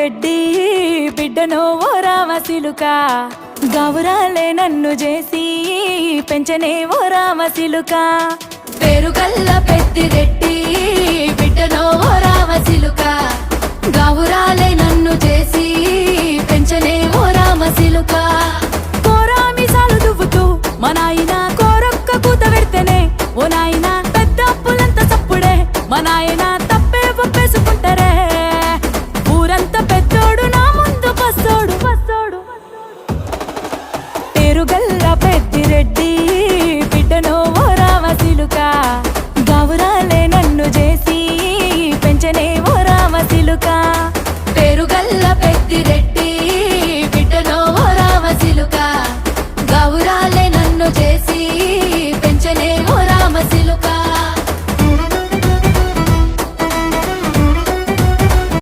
రెడ్డి బిడ్డనో ఓ రామసిలుక గౌరాలే నన్ను చేసి పెంచనే ఓ రామసిలుక పేరు గల్ల పెద్దిరెడ్డి బిడ్డనో ఓ రామసిలుక